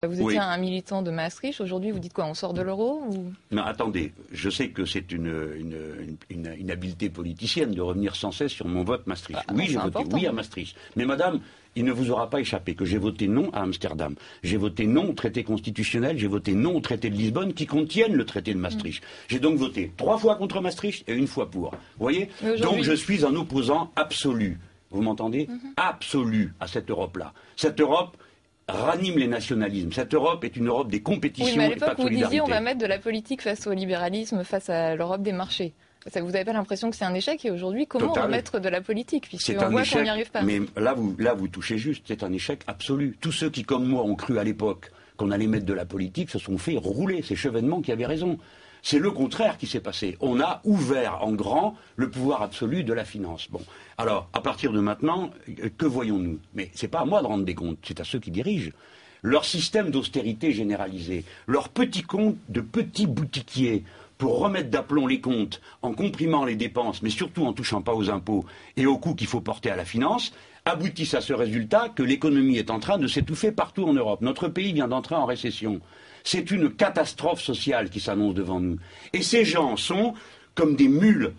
Vous étiez un militant de Maastricht, aujourd'hui vous dites quoi, on sort de l'euro ou... Non, attendez, je sais que c'est une habileté politicienne de revenir sans cesse sur mon vote Maastricht. Ah, oui, j'ai voté oui à Maastricht. Mais madame, il ne vous aura pas échappé que j'ai voté non à Amsterdam. J'ai voté non au traité constitutionnel, j'ai voté non au traité de Lisbonne qui contiennent le traité de Maastricht. J'ai donc voté 3 fois contre Maastricht et 1 fois pour. Vous voyez? Donc je suis un opposant absolu. Vous m'entendez? Absolu à cette Europe-là. Cette Europe ranime les nationalismes. Cette Europe est une Europe des compétitions. Oui, mais à l'époque, vous disiez on va mettre de la politique face au libéralisme, face à l'Europe des marchés. Vous n'avez pas l'impression que c'est un échec? Et aujourd'hui, comment remettre de la politique? Puisqu'on voit qu'on n'y arrive pas. Mais là, vous touchez juste. C'est un échec absolu. Tous ceux qui, comme moi, ont cru à l'époque qu'on allait mettre de la politique se sont fait rouler. C'est Chevènement qui avait raison. C'est le contraire qui s'est passé. On a ouvert en grand le pouvoir absolu de la finance. Bon, alors, à partir de maintenant, que voyons-nous? Mais c'est pas à moi de rendre des comptes, c'est à ceux qui dirigent. Leur système d'austérité généralisée, leur petit compte de petits boutiquiers pour remettre d'aplomb les comptes en comprimant les dépenses, mais surtout en touchant pas aux impôts et aux coûts qu'il faut porter à la finance, aboutissent à ce résultat que l'économie est en train de s'étouffer partout en Europe. Notre pays vient d'entrer en récession. C'est une catastrophe sociale qui s'annonce devant nous. Et ces gens sont comme des mules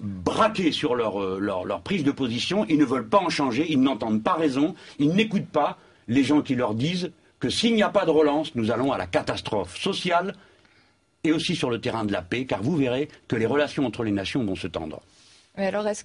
braqués sur leur prise de position. Ils ne veulent pas en changer, ils n'entendent pas raison, ils n'écoutent pas les gens qui leur disent que s'il n'y a pas de relance, nous allons à la catastrophe sociale et aussi sur le terrain de la paix, car vous verrez que les relations entre les nations vont se tendre. Mais alors, est-ce